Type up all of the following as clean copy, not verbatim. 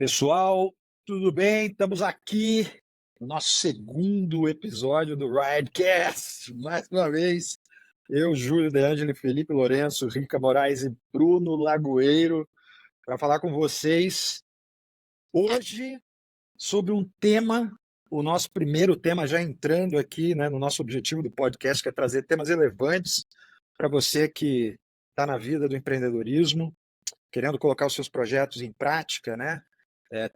Pessoal, tudo bem? Estamos aqui no nosso segundo episódio do Ridecast. Mais uma vez, eu, Júlio De Angeli, Felipe Lourenço, Rica Moraes e Bruno Lagoeiro para falar com vocês hoje sobre um tema, o nosso primeiro tema já entrando aqui, né, no nosso objetivo do podcast, que é trazer temas relevantes para você que está na vida do empreendedorismo, querendo colocar os seus projetos em prática, né?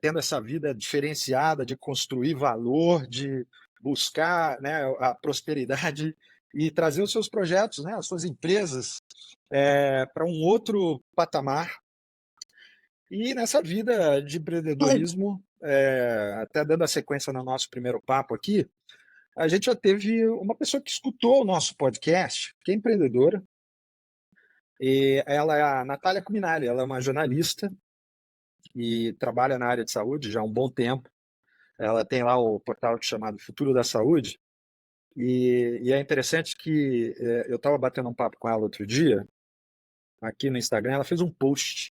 Tendo essa vida diferenciada de construir valor, de buscar, né, a prosperidade e trazer os seus projetos, né, as suas empresas para um outro patamar. E nessa vida de empreendedorismo, até dando a sequência no nosso primeiro papo aqui, a gente já teve uma pessoa que escutou o nosso podcast, que é empreendedora, e ela é a Natália Cuminali, ela é uma jornalista e trabalha na área de saúde já há um bom tempo. Ela tem lá o portal chamado Futuro da Saúde, e é interessante que eu estava batendo um papo com ela outro dia, aqui no Instagram, ela fez um post,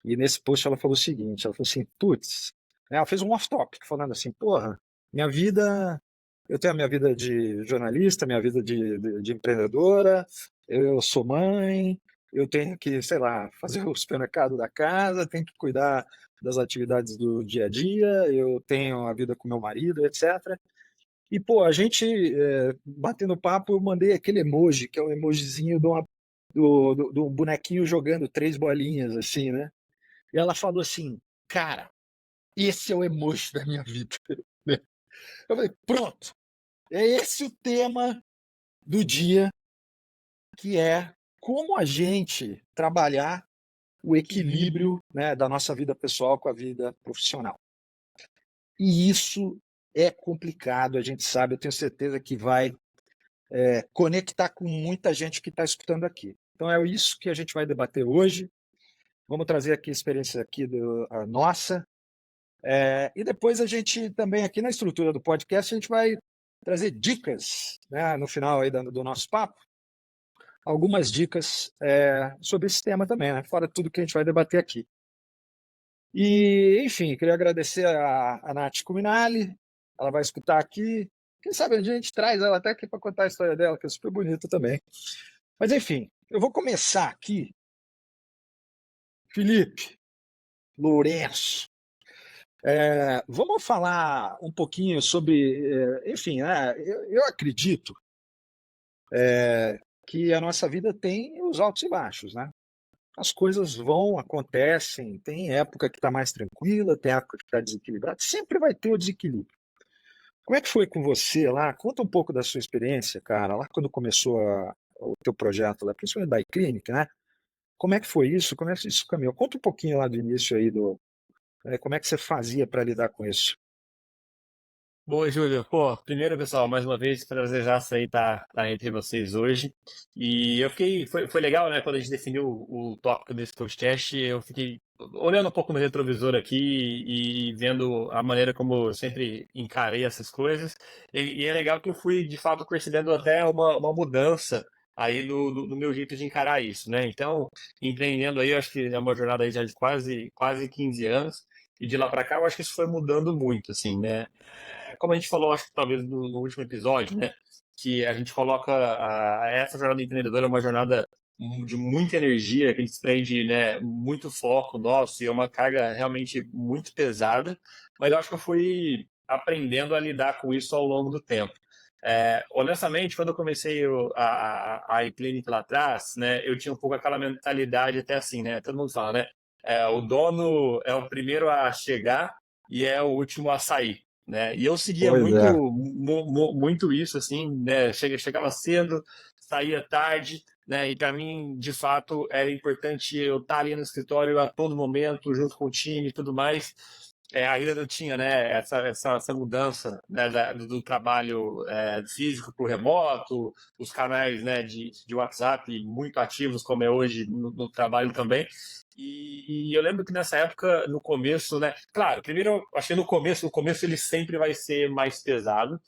e nesse post ela falou o seguinte, ela falou assim, putz, ela fez um off-topic, falando assim, porra, minha vida, eu tenho a minha vida de jornalista, minha vida de empreendedora, eu sou mãe, eu tenho que, sei lá, fazer o supermercado da casa, tenho que cuidar das atividades do dia a dia, eu tenho a vida com meu marido, etc. E, pô, a gente, batendo papo, eu mandei aquele emoji, que é um emojizinho do bonequinho jogando três bolinhas, assim, né? E ela falou assim, cara, esse é o emoji da minha vida. Eu falei, pronto, é esse o tema do dia, que é como a gente trabalhar o equilíbrio, né, da nossa vida pessoal com a vida profissional. E isso é complicado, a gente sabe, eu tenho certeza que vai conectar com muita gente que está escutando aqui. Então é isso que a gente vai debater hoje. Vamos trazer aqui a experiência aqui a nossa. E depois a gente também, aqui na estrutura do podcast, a gente vai trazer dicas, né, no final aí do nosso papo, algumas dicas sobre esse tema também, né, fora tudo que a gente vai debater aqui. E, enfim, queria agradecer a Nath Cuminali, ela vai escutar aqui. Quem sabe a gente traz ela até aqui para contar a história dela, que é super bonita também. Mas, enfim, eu vou começar aqui. Felipe, Lourenço, vamos falar um pouquinho sobre, enfim, né, eu acredito que a nossa vida tem os altos e baixos, né? As coisas vão, acontecem, tem época que está mais tranquila, tem época que está desequilibrada, sempre vai ter o desequilíbrio. Como é que foi com você lá? Conta um pouco da sua experiência, cara, lá quando começou o teu projeto lá, principalmente da iClinic, né? Como é que foi isso? Como é que isso caminhou? Conta um pouquinho lá do início aí como é que você fazia para lidar com isso? Boa, Júlio. Pô, primeiro, pessoal, mais uma vez, prazer já aí tá entre vocês hoje. E eu fiquei, foi legal, né, quando a gente definiu o tópico desse podcast, eu fiquei olhando um pouco no retrovisor aqui e vendo a maneira como eu sempre encarei essas coisas. E é legal que eu fui, de fato, percebendo até uma mudança aí no meu jeito de encarar isso, né? Então, empreendendo aí, eu acho que é uma jornada aí já de quase 15 anos. E de lá para cá, eu acho que isso foi mudando muito, assim, né? Como a gente falou, acho que talvez no último episódio, né? Que a gente coloca essa jornada empreendedora é uma jornada de muita energia, que desprende, né, muito foco nosso e é uma carga realmente muito pesada. Mas eu acho que eu fui aprendendo a lidar com isso ao longo do tempo. Honestamente, quando eu comecei a iClinic lá atrás, né, eu tinha um pouco aquela mentalidade até assim, né? Todo mundo fala, né? O dono é o primeiro a chegar e é o último a sair, né? E eu seguia Pois muito, é. muito isso, assim, né? Chegava cedo, saía tarde, né? E para mim, de fato, era importante eu estar ali no escritório a todo momento, junto com o time e tudo mais. Ainda não tinha, né, essa mudança, né, do trabalho físico para o remoto, os canais, né, de WhatsApp muito ativos, como é hoje no trabalho também. E eu lembro que nessa época, no começo, né? Claro, primeiro, eu achei no começo ele sempre vai ser mais pesado,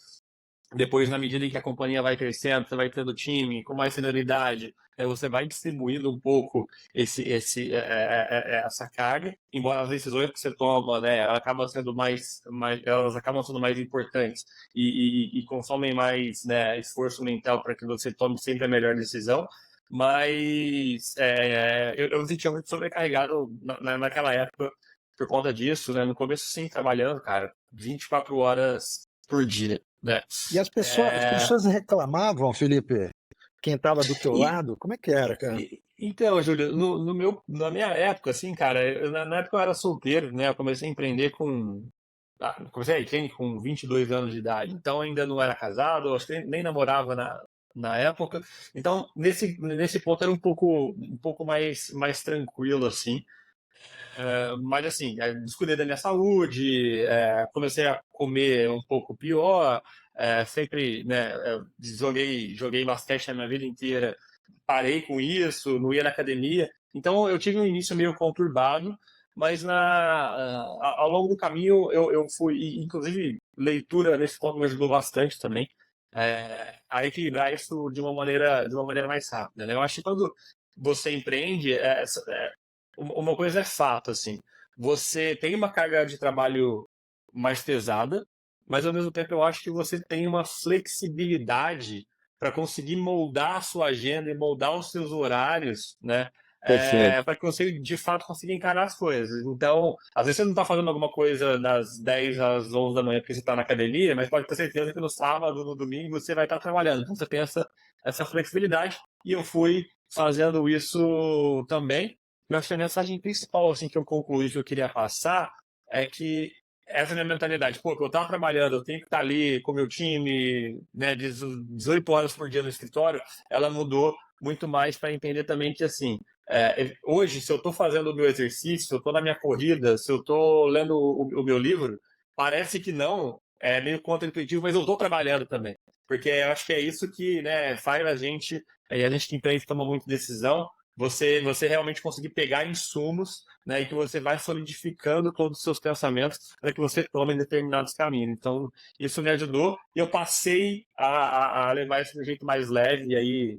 Depois, na medida em que a companhia vai crescendo, você vai tendo time com mais senioridade, você vai distribuindo um pouco essa carga, embora as decisões que você toma, né, elas acabam sendo mais importantes e consomem mais, né, esforço mental para que você tome sempre a melhor decisão. Mas eu me sentia muito sobrecarregado naquela época por conta disso, né? No começo, sim, trabalhando, cara, 24 horas por dia, né? E as É, pessoas reclamavam, Felipe, quem estava do teu e, lado, como é que era, cara? então, Júlio, na minha época, assim, cara, na época eu era solteiro, né? Eu comecei a empreender comecei a empreender com 22 anos de idade, então ainda não era casado, acho que nem namorava na época. Então, nesse ponto era um pouco mais tranquilo, assim. Mas assim, descuidei da minha saúde, comecei a comer um pouco pior, sempre, né, joguei basquete a minha vida inteira, parei com isso, não ia na academia. Então eu tive um início meio conturbado, mas ao longo do caminho eu fui, e, inclusive leitura nesse ponto me ajudou bastante também, a equilibrar isso de uma maneira mais rápida, né? Eu acho que quando você empreende, uma coisa é fato, assim, você tem uma carga de trabalho mais pesada, mas ao mesmo tempo eu acho que você tem uma flexibilidade para conseguir moldar a sua agenda e moldar os seus horários, né? Perfeito. Para que você de fato consiga encarar as coisas. Então, às vezes você não está fazendo alguma coisa das 10 às 11 da manhã porque você está na academia, mas pode ter certeza que no sábado, no domingo, você vai estar trabalhando. Então, você tem essa flexibilidade. E eu fui fazendo isso também. Eu acho que a mensagem principal assim, que eu concluí que eu queria passar é que essa minha mentalidade, pô, que eu tava trabalhando, eu tenho que estar ali com o meu time, né, 18 horas por dia no escritório, ela mudou muito mais para entender também que, assim, hoje, se eu estou fazendo o meu exercício, se eu estou na minha corrida, se eu estou lendo o meu livro, parece que não, é meio contra-intuitivo, mas eu estou trabalhando também. Porque eu acho que é isso que, né, faz a gente que empreende toma muita decisão, você realmente conseguir pegar insumos, né, e que você vai solidificando todos os seus pensamentos para que você tome determinados caminhos. Então, isso me ajudou e eu passei a levar isso de um jeito mais leve. E aí,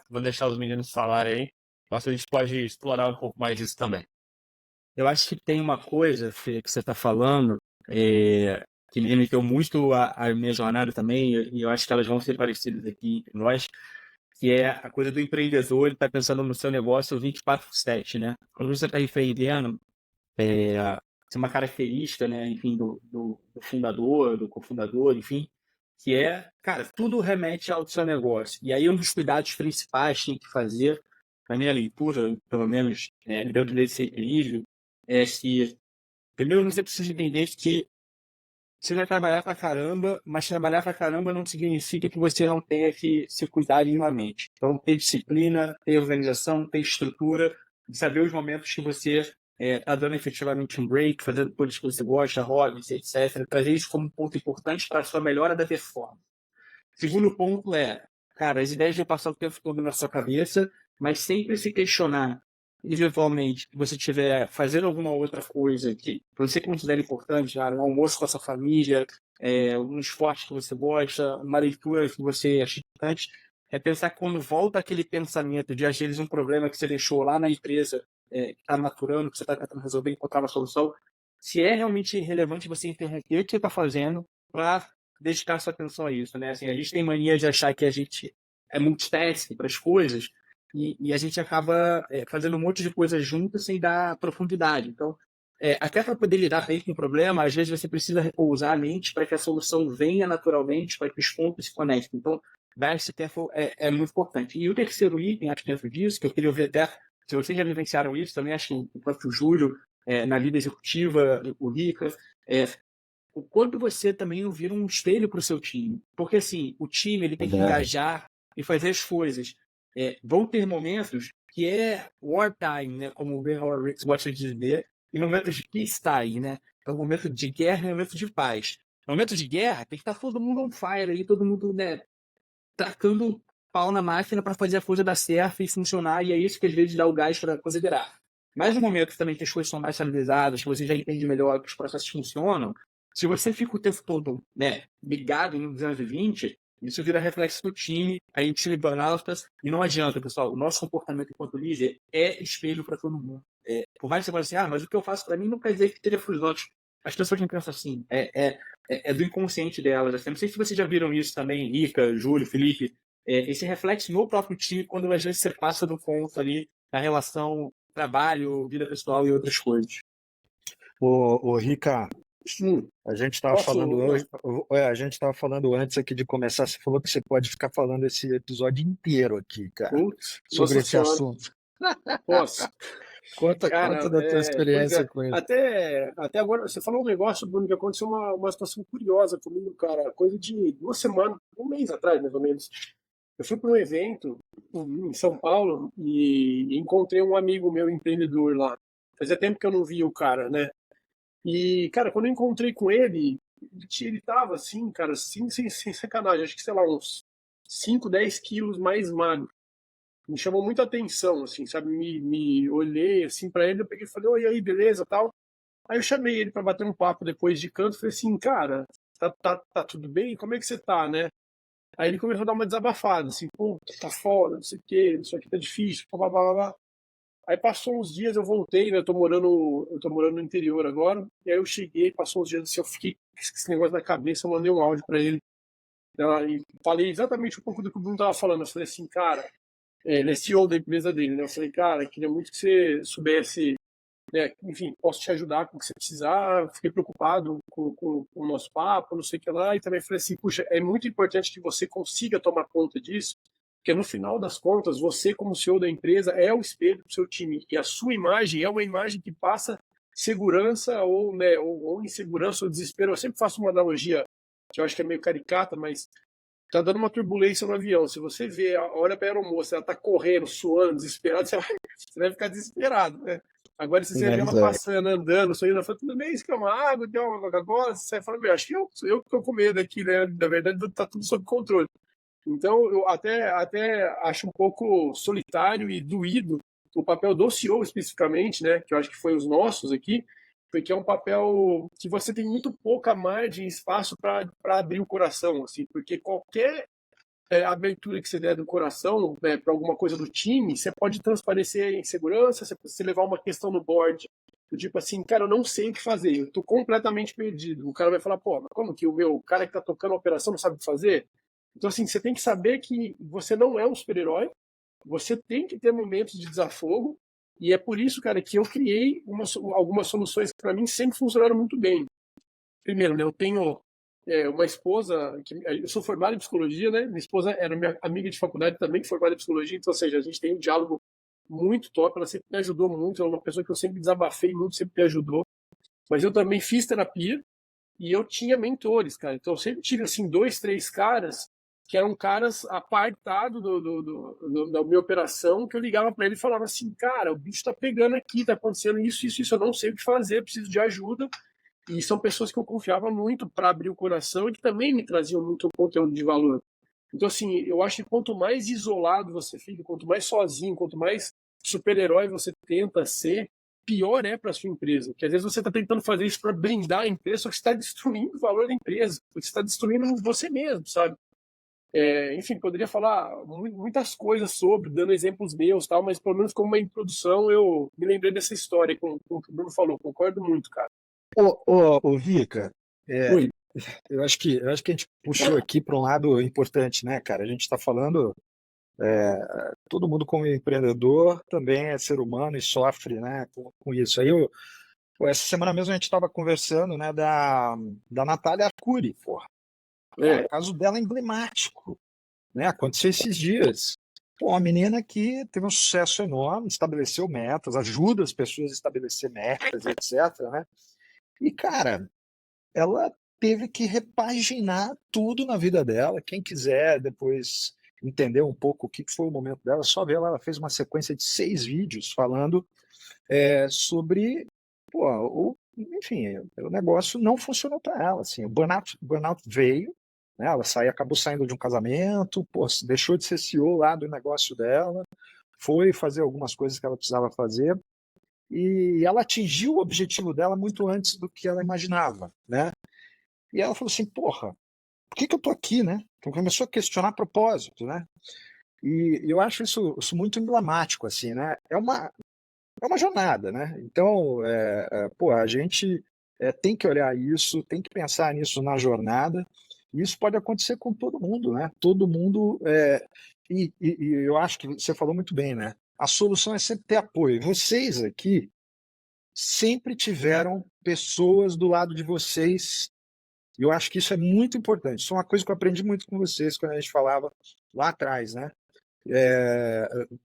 vou deixar os meninos falarem aí. Nossa, a gente pode explorar um pouco mais disso também. Eu acho que tem uma coisa, Fê, que você está falando, que me remeteu muito à minha jornada também, e eu acho que elas vão ser parecidas aqui entre nós, que é a coisa do empreendedor, ele está pensando no seu negócio 24/7, né? Quando você está empreendendo, tem uma característica, né, enfim, do fundador, do cofundador, enfim, que é, cara, tudo remete ao seu negócio. E aí um dos cuidados principais que tem que fazer, na minha leitura, pelo menos, dentro desse equilíbrio, é que, primeiro, você precisa entender que você vai trabalhar pra caramba, mas trabalhar pra caramba não significa que você não tenha que se cuidar minimamente. Então, ter disciplina, ter organização, ter estrutura, saber os momentos que você tá dando efetivamente um break, fazendo coisas que você gosta, hobbies, etc. Trazer isso como um ponto importante para a sua melhora da performance. Segundo ponto é, cara, as ideias vão passar o tempo todo na sua cabeça, mas sempre se questionar, eventualmente, que você estiver fazendo alguma outra coisa que você considera importante, um almoço com a sua família, um esporte que você gosta, uma leitura que você acha importante, é pensar que quando volta aquele pensamento de, às vezes, um problema que você deixou lá na empresa, que está maturando, que você está tentando resolver, encontrar uma solução, se é realmente relevante você entender o que você está fazendo para dedicar sua atenção a isso, né? Assim, a gente tem mania de achar que a gente é multitasking para as coisas e a gente acaba fazendo um monte de coisas juntas sem dar profundidade. Então, até para poder lidar bem com o problema, às vezes você precisa repousar a mente para que a solução venha naturalmente, para que os pontos se conectem. Então, dar esse tempo é muito importante. E o terceiro item, acho que dentro disso, que eu queria ver até se vocês já vivenciaram isso também, acho que o próprio Júlio, na vida executiva, o Rica, o quanto você também não vira um espelho para o seu time. Porque, assim, o time ele tem que engajar e fazer as coisas. Vão ter momentos que é wartime, né? Como o Ben Horowitz gosta de dizer, e momentos de peacetime, né? É um momento de guerra e um momento de paz. No momento de guerra, tem que estar todo mundo on fire aí, todo mundo, né, tacando pau na máquina para fazer a coisa dar certo e funcionar, e é isso que às vezes dá o gás para considerar. Mas no momento que também que as coisas são mais estabilizadas, que você já entende melhor que os processos funcionam, Se você fica o tempo todo, né, ligado no 220, isso vira reflexo do time, a gente se burnout, e não adianta, pessoal. O nosso comportamento enquanto líder é espelho para todo mundo. Por mais que você fale assim, mas o que eu faço para mim não quer dizer que teria para os outros. As pessoas não pensam assim. É do inconsciente delas. Assim. Não sei se vocês já viram isso também, Rica, Júlio, Felipe. Esse reflexo no próprio time, quando às vezes você passa do ponto ali da relação trabalho, vida pessoal e outras coisas. Ô, Rica, Sim, a gente estava posso. falando hoje, a gente estava falando antes aqui de começar, você falou que você pode ficar falando esse episódio inteiro aqui, cara, Putz, sobre nossa esse senhora, assunto. posso. Conta Cara, da tua pois experiência é, com ele. até agora, você falou um negócio, Bruno, que aconteceu uma situação curiosa comigo, cara, coisa de 2 semanas, um mês atrás, mais ou menos. Eu fui para um evento em São Paulo e encontrei um amigo meu empreendedor lá. Fazia tempo que eu não via o cara, né? E, cara, quando eu encontrei com ele, ele tava assim, cara, assim, sem sacanagem, acho que, sei lá, uns 5, 10 quilos mais magro. Me chamou muita atenção, assim, sabe? Me olhei assim pra ele, eu peguei e falei, oi, e aí, beleza, tal. Aí eu chamei ele pra bater um papo depois de canto, falei assim, cara, tá tudo bem? Como é que você tá, né? Aí ele começou a dar uma desabafada, assim, pô, tá foda, não sei o quê, isso aqui tá difícil, blá, blá, blá, blá. Aí passou uns dias, eu voltei, né? Eu tô morando no interior agora, e aí eu cheguei, passou uns dias assim, eu fiquei com esse negócio na cabeça, eu mandei um áudio pra ele, né, e falei exatamente um pouco do que o Bruno tava falando. Eu falei assim, cara, ele é CEO da empresa dele, né? Eu falei, cara, queria muito que você soubesse, né? Enfim, posso te ajudar com o que você precisar. Fiquei preocupado com o nosso papo, não sei o que lá. E também falei assim, puxa, é muito importante que você consiga tomar conta disso, porque no final das contas, você, como CEO da empresa, é o espelho do seu time. E a sua imagem é uma imagem que passa segurança ou, né, ou insegurança ou desespero. Eu sempre faço uma analogia que eu acho que é meio caricata, mas tá dando uma turbulência no avião. Se você vê, olha para a aeromoça, ela tá correndo, suando, desesperada, você vai ficar desesperado, né? Agora, se você vê ela passando, andando, sorrindo, ela fala, tudo bem, isso que é uma água, tem uma Coca-Cola, você fala, meu, acho que eu que tô com medo aqui, né? Na verdade, tá tudo sob controle. Então, eu até acho um pouco solitário e doído o papel do CEO especificamente, né? Que eu acho que foi os nossos aqui, porque é um papel que você tem muito pouca margem, espaço para abrir o coração, assim, porque qualquer abertura que você der do coração, né, para alguma coisa do time, você pode transparecer insegurança, você levar uma questão no board, do tipo assim, cara, eu não sei o que fazer, eu tô completamente perdido. O cara vai falar, pô, mas como que o cara que tá tocando a operação não sabe o que fazer? Então, assim, você tem que saber que você não é um super-herói, você tem que ter momentos de desafogo, e é por isso, cara, que eu criei algumas soluções que para mim sempre funcionaram muito bem. Primeiro, né, eu tenho uma esposa, eu sou formado em psicologia, né? Minha esposa era minha amiga de faculdade também, formada em psicologia, então, ou seja, a gente tem um diálogo muito top, ela sempre me ajudou muito, ela é uma pessoa que eu sempre desabafei muito, sempre me ajudou. Mas eu também fiz terapia e eu tinha mentores, cara. Então eu sempre tive, assim, 2, 3 caras que eram caras apartados da minha operação, que eu ligava para ele e falava assim, cara, o bicho tá pegando aqui, tá acontecendo isso, eu não sei o que fazer, preciso de ajuda. E são pessoas que eu confiava muito para abrir o coração e que também me traziam muito conteúdo de valor. Então, assim, eu acho que quanto mais isolado você fica, quanto mais sozinho, quanto mais super-herói você tenta ser, pior é para sua empresa. Porque às vezes você está tentando fazer isso para blindar a empresa, só que você está destruindo o valor da empresa, porque você está destruindo você mesmo, sabe? Enfim, poderia falar muitas coisas sobre, dando exemplos meus, tal, mas pelo menos como uma introdução eu me lembrei dessa história com o que o Bruno falou. Concordo muito, cara. Ô, Rica, Oi. eu acho que a gente puxou aqui para um lado importante, né, cara? A gente está falando, todo mundo como empreendedor também é ser humano e sofre, né, com isso. Essa semana mesmo a gente estava conversando, né, da Natália Arcuri, porra. Cara, o caso dela é emblemático, né? Aconteceu esses dias. Pô, uma menina que teve um sucesso enorme, estabeleceu metas, ajuda as pessoas a estabelecer metas, etc, né? E, cara, ela teve que repaginar tudo na vida dela. Quem quiser depois entender um pouco o que foi o momento dela, só ver ela fez uma sequência de 6 vídeos falando sobre, pô, enfim, o negócio não funcionou para ela. Assim, o burnout veio, né, ela acabou saindo de um casamento, pô, deixou de ser CEO lá do negócio dela, foi fazer algumas coisas que ela precisava fazer, e ela atingiu o objetivo dela muito antes do que ela imaginava, né? E ela falou assim, porra, por que eu tô aqui, né? Então começou a questionar propósito, né? E eu acho isso muito emblemático, assim, né? É uma jornada, né? Então, pô, a gente tem que olhar isso, tem que pensar nisso na jornada. E isso pode acontecer com todo mundo, né? Todo mundo. E eu acho que você falou muito bem, né? A solução é sempre ter apoio. Vocês aqui sempre tiveram pessoas do lado de vocês. E eu acho que isso é muito importante. Isso é uma coisa que eu aprendi muito com vocês quando a gente falava lá atrás, né?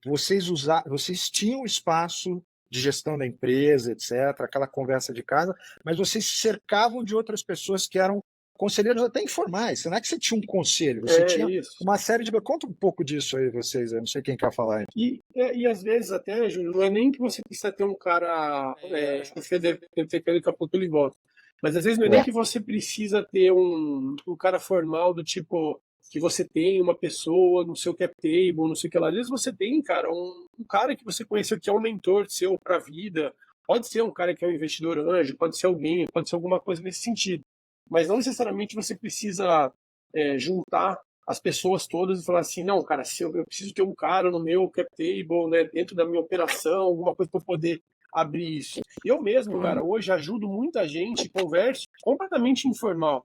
Vocês tinham espaço de gestão da empresa, etc., aquela conversa de casa, mas vocês se cercavam de outras pessoas que eram conselheiros até informais. Não é que você tinha um conselho, você É tinha isso. uma série de. Conta um pouco disso aí, vocês. Eu não sei quem quer falar. E às vezes até, Júlio, não é nem que você precisa ter um cara. Acho que o Fê deve ter daqui a pouco ele volta. Mas às vezes não é nem que você precisa ter um cara formal do tipo que você tem uma pessoa no seu cap table, não sei o que lá. Às vezes você tem, cara, um cara que você conheceu que é um mentor seu para a vida. Pode ser um cara que é um investidor anjo, pode ser alguém, pode ser alguma coisa nesse sentido. Mas não necessariamente você precisa juntar as pessoas todas e falar assim, não, cara, se eu preciso ter um cara no meu cap table, né, dentro da minha operação, alguma coisa para poder abrir isso. Eu mesmo, cara, hoje ajudo muita gente, converso completamente informal,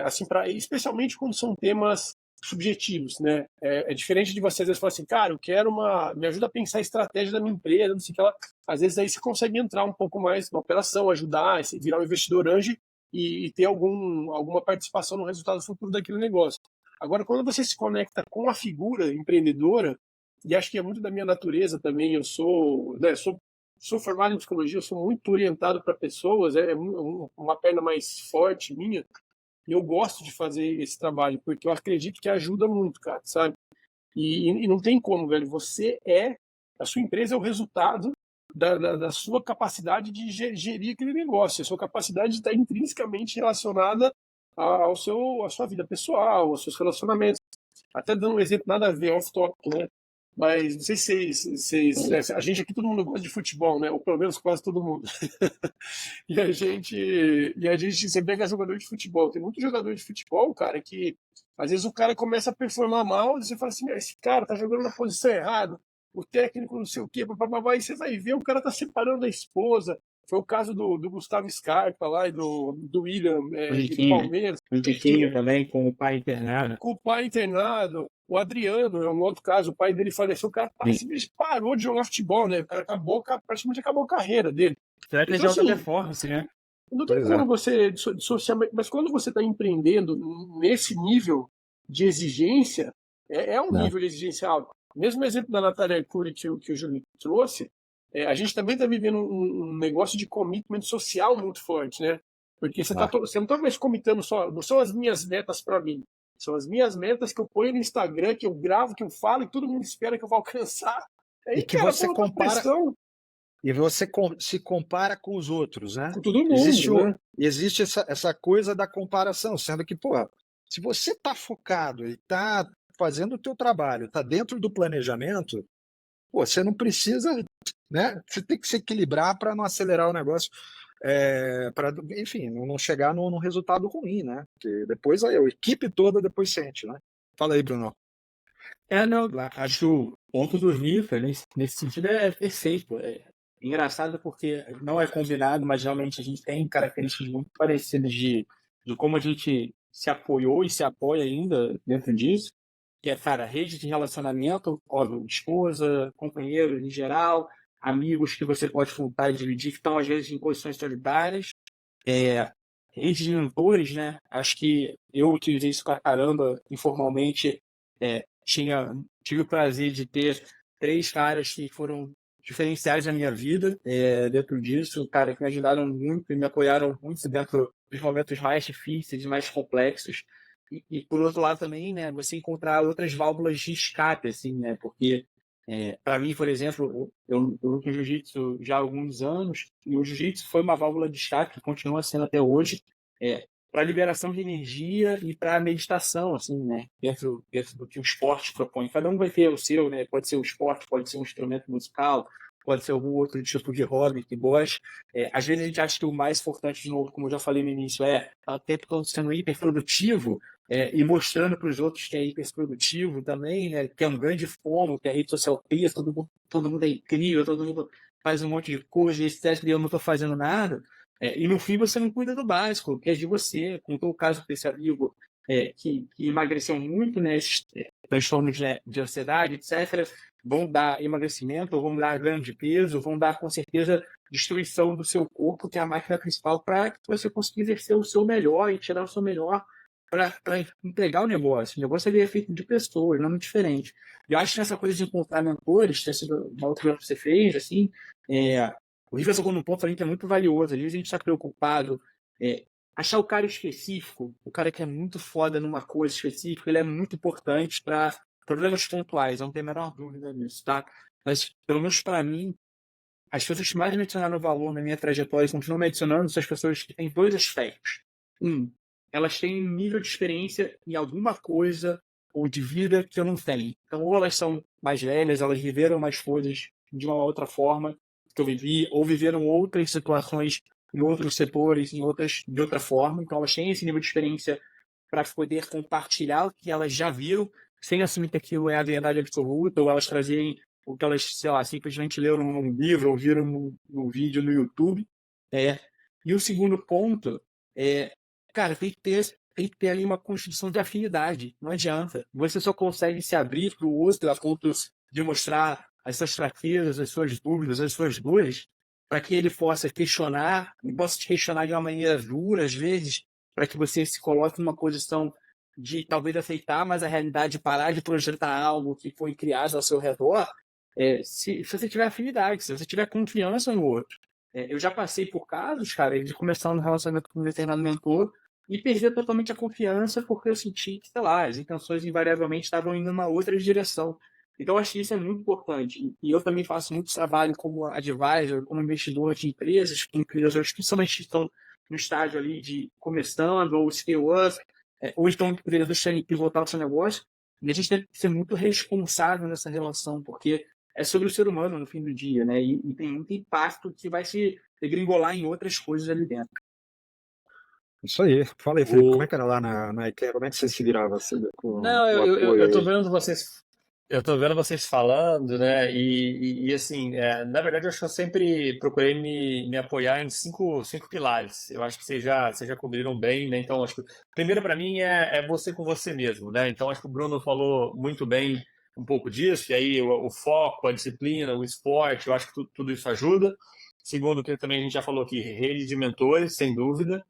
assim, especialmente quando são temas subjetivos, né? É diferente de você às vezes falar assim, cara, eu quero me ajuda a pensar a estratégia da minha empresa, não sei o que lá. Às vezes aí você consegue entrar um pouco mais na operação, ajudar, virar um investidor anjo e ter alguma participação no resultado futuro daquele negócio. Agora, quando você se conecta com a figura empreendedora, e acho que é muito da minha natureza também, eu sou formado em psicologia, eu sou muito orientado para pessoas, uma perna mais forte minha, e eu gosto de fazer esse trabalho, porque eu acredito que ajuda muito, cara, sabe? E não tem como, velho, a sua empresa é o resultado da sua capacidade de gerir aquele negócio, a sua capacidade está intrinsecamente relacionada à sua vida pessoal, aos seus relacionamentos. Até dando um exemplo nada a ver, off-topic, né? Mas não sei se a gente aqui todo mundo gosta de futebol, né? Ou pelo menos quase todo mundo. E a gente você pega jogador de futebol. Tem muito jogador de futebol, cara, que às vezes o cara começa a performar mal e você fala assim, esse cara tá jogando na posição errada, o técnico não sei o quê, papapá, e você vai ver, o cara tá separando a esposa. Foi o caso do Gustavo Scarpa lá e do William, O do Riquinho, Palmeiras, o Riquinho também, com o pai internado. com o pai internado. O Adriano é um outro caso, o pai dele faleceu, o cara simplesmente parou de jogar futebol, né? O cara praticamente acabou a carreira dele. Será que Então, ele é alta assim, performance, né? não tem Pois como é. você dissociar, mas quando você está empreendendo nesse nível de exigência, um Né? nível de exigência alto. Mesmo exemplo da Natália Arcuri que o Júlio trouxe, a gente também está vivendo um negócio de commitment social muito forte, né? Porque você não está mais comitando só, não são as minhas metas para mim, são as minhas metas que eu ponho no Instagram, que eu gravo, que eu falo, e todo mundo espera que eu vou alcançar. Aí, E que cara, você uma compara. pressão E você se compara com os outros, né? com todo Existe, mundo, né? existe essa coisa da comparação, sendo que, pô, se você está focado e está fazendo o teu trabalho, está dentro do planejamento, pô, você não precisa, né? Você tem que se equilibrar para não acelerar o negócio, para, enfim, não chegar num resultado ruim, né? Porque depois a equipe toda depois sente, né? Fala aí, Bruno. Não, acho que o ponto do Rifa, nesse sentido, é perfeito. É engraçado porque não é combinado, mas realmente a gente tem características muito parecidas de como a gente se apoiou e se apoia ainda dentro disso. Que é, cara, rede de relacionamento, óbvio, esposa, companheiros em geral, amigos que você pode contar e dividir, que estão às vezes em posições solidárias. Rede de mentores, né? Acho que eu utilizei isso pra caramba informalmente. Tive o prazer de ter 3 caras que foram diferenciais na minha vida dentro disso, cara, que me ajudaram muito e me apoiaram muito dentro dos momentos mais difíceis e mais complexos. E por outro lado também, né, você encontrar outras válvulas de escape, assim, né, porque para mim, por exemplo, eu luto em jiu-jitsu já há alguns anos e o jiu-jitsu foi uma válvula de escape que continua sendo até hoje, para liberação de energia e para meditação, assim, né, dentro do que o esporte propõe. Cada um vai ter o seu, né, pode ser o esporte, pode ser um instrumento musical, pode ser algum outro tipo de hobby que goste. Às vezes a gente acha que o mais importante, de novo, como eu já falei no início, estar tempo todo sendo hiperprodutivo, e mostrando para os outros que é hiperprodutivo também, né, que é um grande fomo, que a rede social cria, todo mundo é incrível, todo mundo faz um monte de coisa, etc. E eu não estou fazendo nada. E no fim você não cuida do básico, que é de você. Contou o caso desse amigo que emagreceu muito, né, esses transtornos, né, de ansiedade, etc. Vão dar emagrecimento, vão dar ganho de peso, vão dar, com certeza, destruição do seu corpo, que é a máquina principal, para que você consiga exercer o seu melhor e tirar o seu melhor para entregar o negócio. O negócio é feito de pessoas, não é muito diferente. Eu acho que essa coisa de encontrar mentores, ter sido uma outra coisa que você fez, assim, o River tocou num ponto também que é muito valioso. Às vezes a gente está preocupado. Achar o cara específico, o cara que é muito foda numa coisa específica, ele é muito importante para problemas pontuais, não tem a menor dúvida nisso, tá? Mas, pelo menos para mim, as pessoas que mais me adicionaram valor na minha trajetória e continuam me adicionando são as pessoas que têm dois aspectos. Elas têm um nível de experiência em alguma coisa ou de vida que eu não tenho. Então, ou elas são mais velhas, elas viveram mais coisas de uma outra forma que eu vivi, ou viveram outras situações em outros setores, de outra forma. Então, elas têm esse nível de experiência para poder compartilhar o que elas já viram, sem assumir que aquilo é a verdade absoluta, ou elas trazerem o que elas, sei lá, simplesmente leram num livro ou viram num vídeo no YouTube. E o segundo ponto cara, tem que ter ali uma construção de afinidade. Não adianta. Você só consegue se abrir para o outro a ponto de mostrar as suas fraquezas, as suas dúvidas, as suas dores, para que ele possa questionar, e possa te questionar de uma maneira dura, às vezes, para que você se coloque numa posição de talvez aceitar, mas a realidade parar de projetar algo que foi criado ao seu redor, se você tiver afinidade, se você tiver confiança no outro. Eu já passei por casos, cara, de começar um relacionamento com um determinado mentor e perder totalmente a confiança porque eu senti que, sei lá, as intenções invariavelmente estavam indo numa outra direção. Então, eu acho que isso é muito importante. E eu também faço muito trabalho como advisor, como investidor de empresas, com empresas principalmente que estão no estágio ali de começando, ou scale-up, ou estão empresas que pivotar o seu negócio. E a gente tem que ser muito responsável nessa relação, porque é sobre o ser humano no fim do dia, né? E tem muito impacto que vai se degringolar em outras coisas ali dentro. Isso aí. Fala aí, Felipe, como é que era lá na IKEA? Como é que você se virava assim, com Não, o apoio eu tô aí? vendo vocês. Eu tô vendo vocês falando, né? E assim, na verdade, eu acho que eu sempre procurei me apoiar em cinco pilares. Eu acho que vocês já cobriram bem, né? Então, acho que primeiro para mim é você com você mesmo, né? Então, acho que o Bruno falou muito bem um pouco disso, e aí o foco, a disciplina, o esporte, eu acho que tudo isso ajuda. Segundo, que também a gente já falou aqui, rede de mentores, sem dúvida.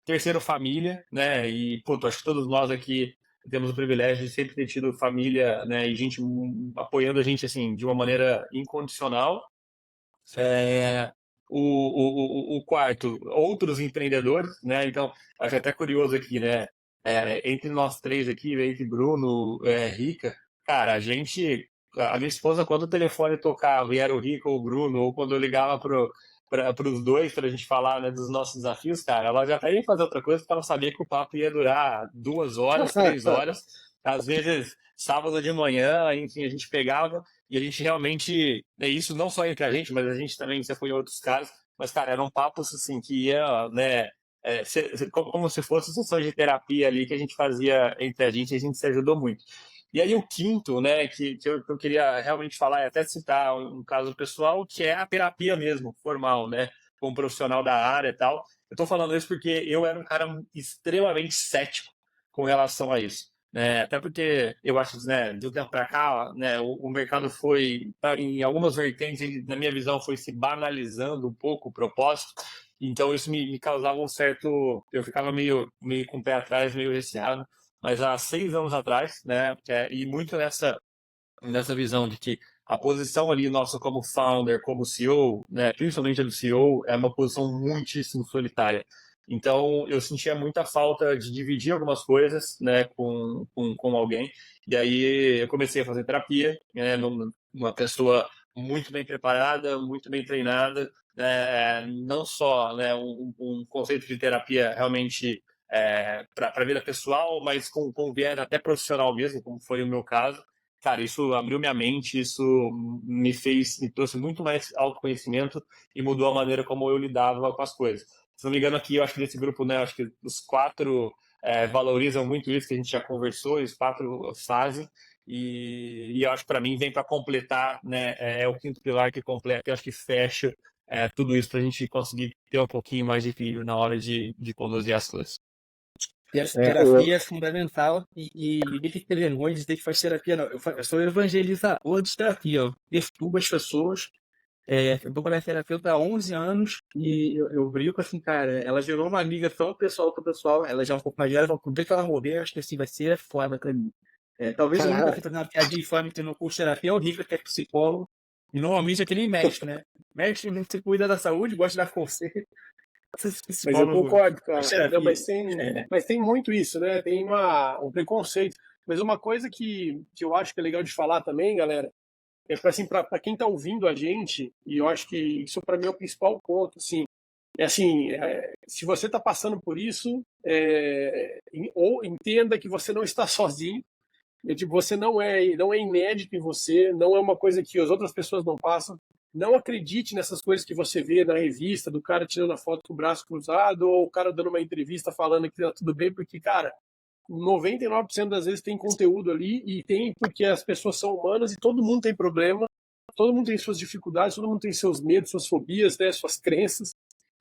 Terceiro, família, né? E, pô, acho que todos nós aqui temos o privilégio de sempre ter tido família, né? E gente apoiando a gente, assim, de uma maneira incondicional. É, o quarto, outros empreendedores, né? Então, acho até curioso aqui, né? Entre nós três aqui, entre Bruno, Rica, cara, a minha esposa, quando o telefone tocava e era o Rica ou o Bruno, ou quando eu ligava para os dois, para a gente falar, né, dos nossos desafios, cara, ela já até ia fazer outra coisa, porque ela sabia que o papo ia durar 2 horas, 3 horas, às vezes sábado de manhã, enfim, a gente pegava. E a gente realmente, isso não só entre a gente, mas a gente também se foi em outros casos. Mas, cara, eram papos assim que ia, né, como se fosse sessões de terapia ali que a gente fazia entre a gente se ajudou muito. E aí o quinto, né, que eu queria realmente falar e até citar um caso pessoal, que é a terapia mesmo, formal, né, como profissional da área e tal. Eu tô falando isso porque eu era um cara extremamente cético com relação a isso. Até porque eu acho que, né, de um tempo para cá, né, o mercado foi, em algumas vertentes, na minha visão, foi se banalizando um pouco o propósito. Então isso me causava um certo. Eu ficava meio com o pé atrás, meio receado. Mas há 6 anos atrás, né, e muito nessa visão de que a posição ali nossa como founder, como CEO, né, principalmente a do CEO, é uma posição muitíssimo solitária. Então, eu sentia muita falta de dividir algumas coisas, né, com alguém. E aí eu comecei a fazer terapia, né, numa pessoa muito bem preparada, muito bem treinada, né, não só, né, um conceito de terapia realmente para a vida pessoal, mas com viés até profissional mesmo, como foi o meu caso. cara, isso abriu minha mente, isso me trouxe muito mais autoconhecimento e mudou a maneira como eu lidava com as coisas. Se não me engano, aqui, eu acho que desse grupo, né, eu acho que os quatro valorizam muito isso que a gente já conversou, e os quatro fazem, e eu acho que para mim vem para completar, né, é o quinto pilar que completa, eu acho que fecha tudo isso para a gente conseguir ter um pouquinho mais de equilíbrio na hora de conduzir as coisas. Terapia é fundamental e ninguém tem que ter vergonha de dizer que faz terapia, não. Eu sou evangelizador de terapia. Eu perturbo as pessoas. Eu vou para terapeuta há 11 anos e eu brinco assim, cara, ela gerou uma amiga tão pessoal com o pessoal, ela já é um pouco mais velha, vou que ela morrer, acho que assim vai ser foda pra mim. Talvez eu nunca tenha fazendo uma piadinha infame que no curso de terapia é horrível, que é psicólogo, e normalmente é que nem médico, né? Médico não se cuida da saúde, gosta de dar conselho. Mas eu concordo, cara. Terapia. Não, mas tem muito isso, né? Tem um preconceito. Mas uma coisa que eu acho que é legal de falar também, galera, é para assim, para quem está ouvindo a gente, e eu acho que isso para mim é o principal ponto, assim, se você está passando por isso, ou entenda que você não está sozinho, tipo, você não é inédito em você, não é uma coisa que as outras pessoas não passam. Não acredite nessas coisas que você vê na revista, do cara tirando a foto com o braço cruzado, ou o cara dando uma entrevista falando que tá tudo bem, porque, cara, 99% das vezes tem conteúdo ali, e tem porque as pessoas são humanas e todo mundo tem problema, todo mundo tem suas dificuldades, todo mundo tem seus medos, suas fobias, né, suas crenças.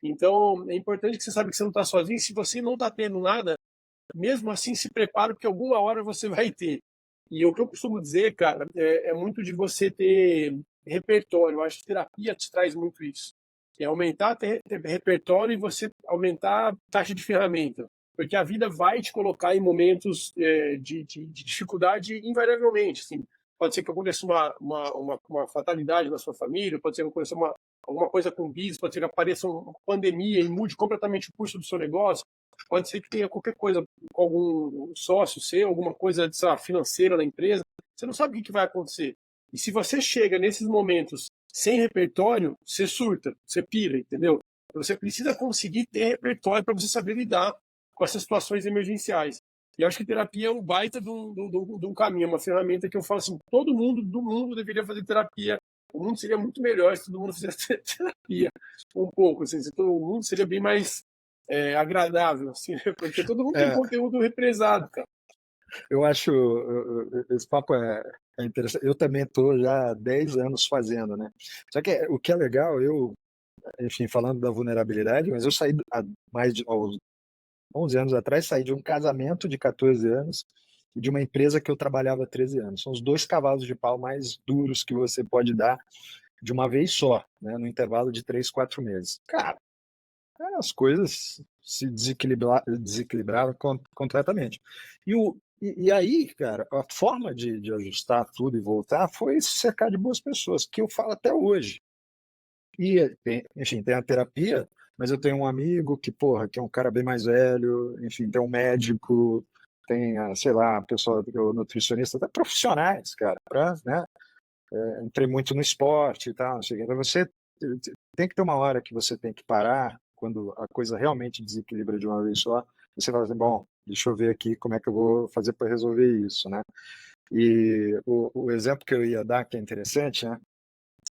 Então, é importante que você saiba que você não está sozinho. Se você não está tendo nada, mesmo assim, se prepare, porque alguma hora você vai ter. E o que eu costumo dizer, cara, é muito de você ter repertório. Eu acho que terapia te traz muito isso. É aumentar repertório e você aumentar a taxa de ferramenta. Porque a vida vai te colocar em momentos de dificuldade invariavelmente. Assim. Pode ser que aconteça uma fatalidade na sua família, pode ser que aconteça alguma coisa com o business, pode ser que apareça uma pandemia e mude completamente o curso do seu negócio. Pode ser que tenha qualquer coisa com algum sócio seu, alguma coisa financeira na empresa. Você não sabe o que vai acontecer. E se você chega nesses momentos sem repertório, você surta, você pira, entendeu? Você precisa conseguir ter repertório para você saber lidar com essas situações emergenciais. E eu acho que terapia é um baita de um caminho, uma ferramenta que eu falo assim, todo mundo do mundo deveria fazer terapia. O mundo seria muito melhor se todo mundo fizesse terapia um pouco. Assim, se todo mundo seria bem mais agradável, assim, né? Porque todo mundo tem conteúdo represado, cara. Eu acho esse papo é interessante. Eu também estou já há 10 anos fazendo, né? Só que o que é legal, enfim, falando da vulnerabilidade, mas eu saí há aos 11 anos atrás, saí de um casamento de 14 anos e de uma empresa que eu trabalhava há 13 anos. São os dois cavalos de pau mais duros que você pode dar de uma vez só, né? No intervalo de 3, 4 meses. Cara, as coisas se desequilibraram completamente. E aí, cara, a forma de ajustar tudo e voltar foi se cercar de boas pessoas, que eu falo até hoje. E, enfim, tem a terapia, mas eu tenho um amigo que, porra, que é um cara bem mais velho, enfim, tem um médico, tem, sei lá, pessoa, o nutricionista, até profissionais, cara, né? Entrei muito no esporte e tal, não sei o quê. Então você tem que ter uma hora que você tem que parar, quando a coisa realmente desequilibra de uma vez só, você fala assim, bom, deixa eu ver aqui como é que eu vou fazer para resolver isso, né? E o exemplo que eu ia dar, que é interessante, né?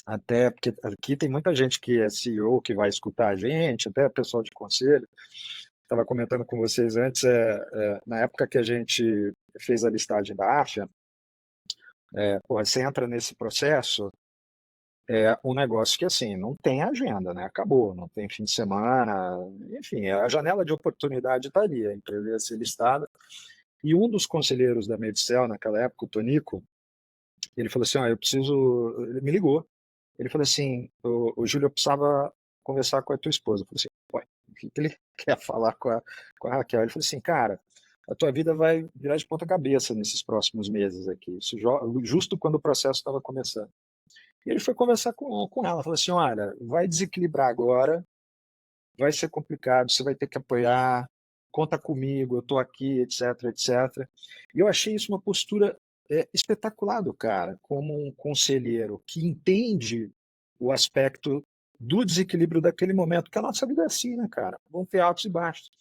Até porque aqui tem muita gente que é CEO, que vai escutar a gente, até pessoal de conselho. Estava comentando com vocês antes, na época que a gente fez a listagem da AFIA, você entra nesse processo, um negócio que assim, não tem agenda, né? Acabou, não tem fim de semana, enfim, a janela de oportunidade está ali, a empresa ia ser listada. E um dos conselheiros da Medicel, naquela época, o Tonico, ele falou assim, ele me ligou, ele falou assim, o Júlio, eu precisava conversar com a tua esposa. Eu falei assim, ué, o que ele quer falar com a Raquel? Ele falou assim, cara, a tua vida vai virar de ponta cabeça nesses próximos meses aqui, isso justo quando o processo estava começando. E ele foi conversar com ela, falou assim, olha, vai desequilibrar agora, vai ser complicado, você vai ter que apoiar, conta comigo, eu estou aqui, etc, etc. E eu achei isso uma postura espetacular do cara, como um conselheiro que entende o aspecto do desequilíbrio daquele momento, porque a nossa vida é assim, né, cara? Vão ter altos e baixos.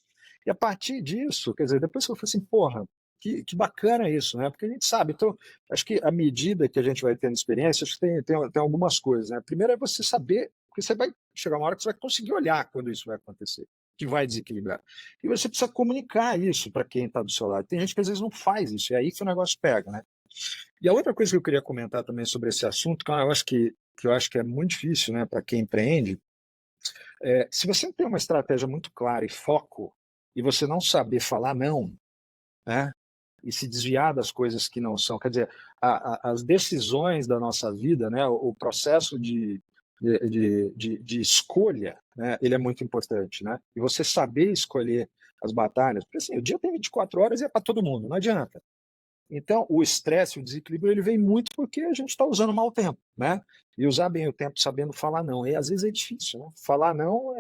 E a partir disso, quer dizer, depois que eu falei assim, porra, que bacana isso, né? Porque a gente sabe. Então, acho que à medida que a gente vai tendo experiência, acho que tem algumas coisas, né? Primeiro é você saber, porque você vai chegar uma hora que você vai conseguir olhar quando isso vai acontecer, que vai desequilibrar. E você precisa comunicar isso para quem está do seu lado. Tem gente que às vezes não faz isso, e é aí que o negócio pega, né? E a outra coisa que eu queria comentar também sobre esse assunto, que eu acho que é muito difícil, né, para quem empreende, se você não tem uma estratégia muito clara e foco, e você não saber falar não, né, e se desviar das coisas que não são, quer dizer, as decisões da nossa vida, né, o processo de escolha, né, ele é muito importante, né, e você saber escolher as batalhas, porque assim, o dia tem 24 horas e é para todo mundo, não adianta. Então, o estresse, o desequilíbrio, ele vem muito porque a gente está usando mal o tempo, né? E usar bem o tempo sabendo falar não. E às vezes é difícil, né? Falar não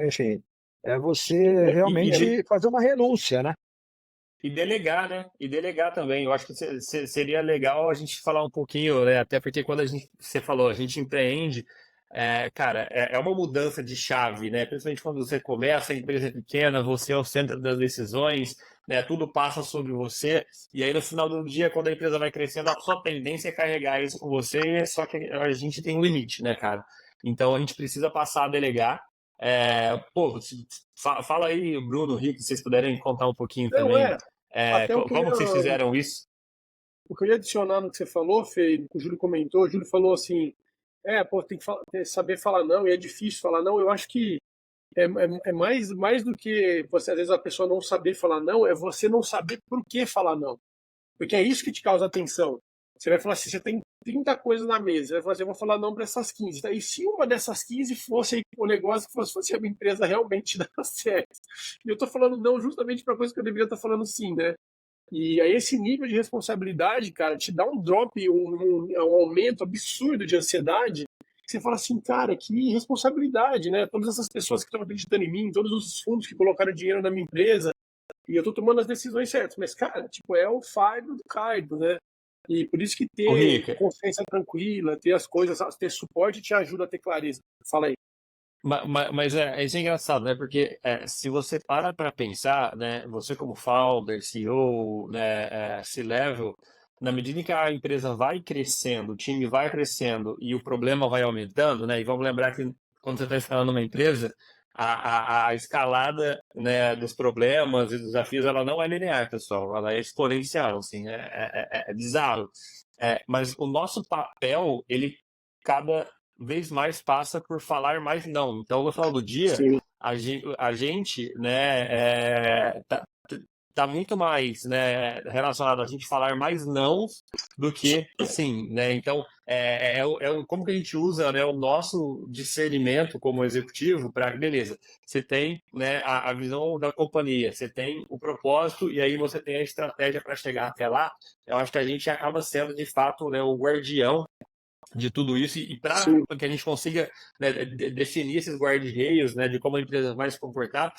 enfim, é você realmente fazer uma renúncia, né? E delegar, né? E delegar também. Eu acho que seria legal a gente falar um pouquinho, né? Até porque quando você falou, a gente empreende, cara, é uma mudança de chave, né? Principalmente quando você começa, a empresa é pequena, você é o centro das decisões, né? Tudo passa sobre você. E aí no final do dia, quando a empresa vai crescendo, a sua tendência é carregar isso com você, só que a gente tem um limite, né, cara? Então a gente precisa passar a delegar. Pô, fala aí, Bruno, Rick, se vocês puderem contar um pouquinho Não, também. até Como que vocês fizeram isso? o que eu ia adicionar no que você falou, Fê, que o Júlio comentou, o Júlio falou assim, pô, tem que saber falar não, e é difícil falar não. Eu acho que é mais do que você, às vezes, a pessoa não saber falar não, é você não saber por que falar não. Porque é isso que te causa atenção. Você vai falar assim, você tem 30 coisas na mesa, você vai falar assim, eu vou falar não para essas 15. E se uma dessas 15 fosse o negócio que fosse a minha empresa realmente dar certo? E eu tô falando não justamente para coisa que eu deveria estar falando sim, né? E aí esse nível de responsabilidade, cara, te dá um drop, um aumento absurdo de ansiedade. Você fala assim, cara, que responsabilidade, né? Todas essas pessoas que estão acreditando em mim, todos os fundos que colocaram dinheiro na minha empresa, e eu tô tomando as decisões certas. Mas, cara, tipo, é o fardo do cargo, né? E por isso que Ô, ter Rick, consciência tranquila, ter as coisas, ter suporte te ajuda a ter clareza. Fala aí. mas isso é engraçado, né? Porque se você para pensar, né? Você como founder, CEO, né? C-level, na medida em que a empresa vai crescendo, o time vai crescendo e o problema vai aumentando, né? E vamos lembrar que quando você está instalando uma empresa, a escalada, né, dos problemas e dos desafios, ela não é linear, pessoal. Ela é exponencial, assim, é bizarro. Mas o nosso papel, ele cada vez mais passa por falar mais não. Então, no final do dia, Sim, a gente, né, tá muito mais, né, relacionado a gente falar mais não do que sim, né? Então, como que a gente usa, né, o nosso discernimento como executivo para, beleza, você tem, né, a visão da companhia, você tem o propósito e aí você tem a estratégia para chegar até lá. Eu acho que a gente acaba sendo, de fato, né, o guardião de tudo isso e para sim, que a gente consiga, né, definir esses guarda-reios, né, de como a empresa vai se comportar,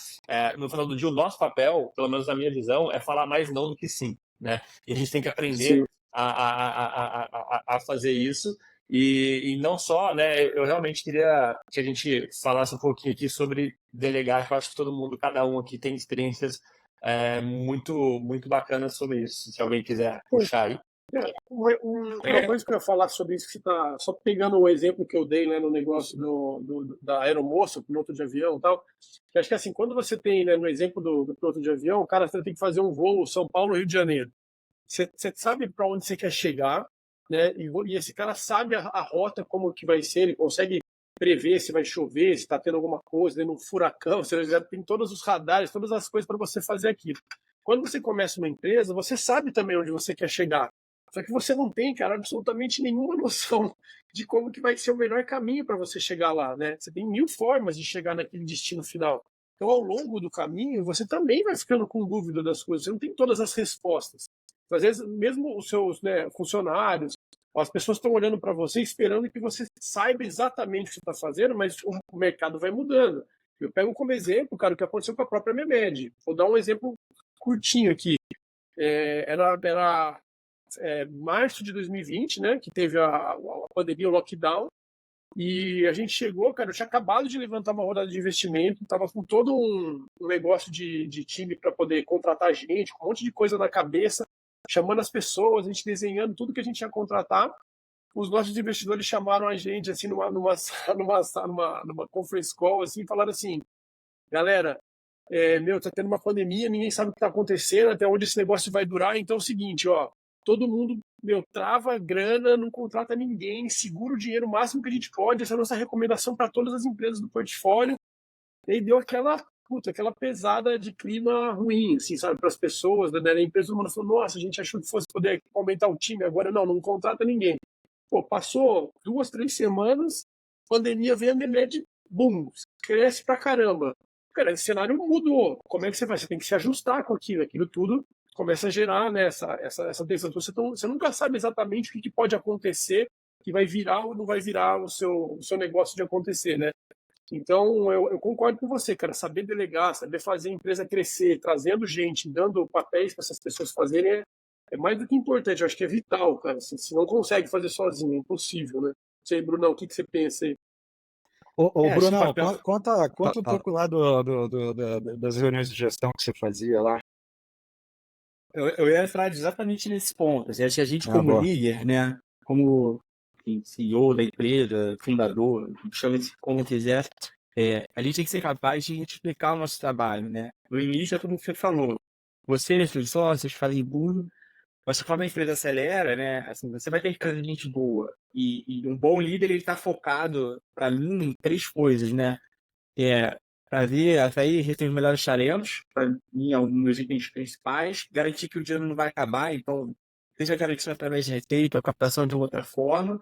no final do dia o nosso papel, pelo menos na minha visão, é falar mais não do que sim, né? E a gente tem que aprender sim. a fazer isso e não só, né? Eu realmente queria que a gente falasse um pouquinho aqui sobre delegar, que eu acho que todo mundo, cada um aqui tem experiências muito muito bacanas sobre isso. Se alguém quiser puxar aí. Uma coisa que eu ia falar sobre isso, que tá, só pegando o exemplo que eu dei, né, no negócio da aeromoça, piloto de avião e tal, que acho que assim, quando você tem, né, no exemplo do piloto de avião, cara, você tem que fazer um voo São Paulo-Rio de Janeiro. Você sabe para onde você quer chegar, né, e esse cara sabe a rota, como que vai ser, ele consegue prever se vai chover, se está tendo alguma coisa, tendo um furacão, você já tem todos os radares, todas as coisas para você fazer aquilo. Quando você começa uma empresa, você sabe também onde você quer chegar. Só que você não tem, cara, absolutamente nenhuma noção de como que vai ser o melhor caminho para você chegar lá, né? Você tem mil formas de chegar naquele destino final. Então, ao longo do caminho, você também vai ficando com dúvida das coisas. Você não tem todas as respostas. Às vezes, mesmo os seus, né, funcionários, as pessoas estão olhando para você, esperando que você saiba exatamente o que você está fazendo, mas o mercado vai mudando. Eu pego como exemplo, cara, o que aconteceu com a própria Memed. Vou dar um exemplo curtinho aqui. Era março de 2020, né, que teve a pandemia, o lockdown, E a gente chegou, cara, eu tinha acabado de levantar uma rodada de investimento, tava com todo um negócio de time para poder contratar gente, com um monte de coisa na cabeça, chamando as pessoas, a gente desenhando tudo que a gente ia contratar. Os nossos investidores chamaram a gente, assim, numa conference call, assim, falaram assim, galera, tá tendo uma pandemia, ninguém sabe o que tá acontecendo, até onde esse negócio vai durar, então é o seguinte, ó, todo mundo, trava a grana, não contrata ninguém, segura o dinheiro o máximo que a gente pode, essa é a nossa recomendação para todas as empresas do portfólio, e aí deu aquela pesada de clima ruim, assim, sabe, para as pessoas, né, a empresa, todo mundo falou, nossa, a gente achou que fosse poder aumentar o time, agora não contrata ninguém. Pô, passou 2, 3 semanas, pandemia vem a Nemed, boom, cresce pra caramba. Cara, esse cenário mudou. Como é que você faz? Você tem que se ajustar com aquilo tudo começa a gerar, né, essa tensão. Então, você nunca sabe exatamente o que pode acontecer, que vai virar ou não vai virar o seu negócio de acontecer, né? Então, eu concordo com você, cara. Saber delegar, saber fazer a empresa crescer, trazendo gente, dando papéis para essas pessoas fazerem é mais do que importante. Eu acho que é vital, cara. Você não consegue fazer sozinho, é impossível, né? Não sei, Brunão, o que você pensa aí? Ô Acho que o Brunão, papel. conta um pouco lá das reuniões de gestão que você fazia lá. Eu ia entrar exatamente nesse ponto. Assim, acho que a gente, como Boa. líder, né, como enfim, CEO da empresa, fundador, chame-se como quiser, a gente tem que ser capaz de explicar o nosso trabalho, né? No início é tudo que você falou. Você, seus sócios, falei burro, mas conforme a empresa acelera, né, assim, você vai ter que trazer gente boa. E um bom líder, ele está focado, para mim, em 3 coisas, né? Atrair e reter os melhores talentos, para mim, é um dos meus itens principais, garantir que o dinheiro não vai acabar, então, seja garantido através de receita, a captação de outra forma,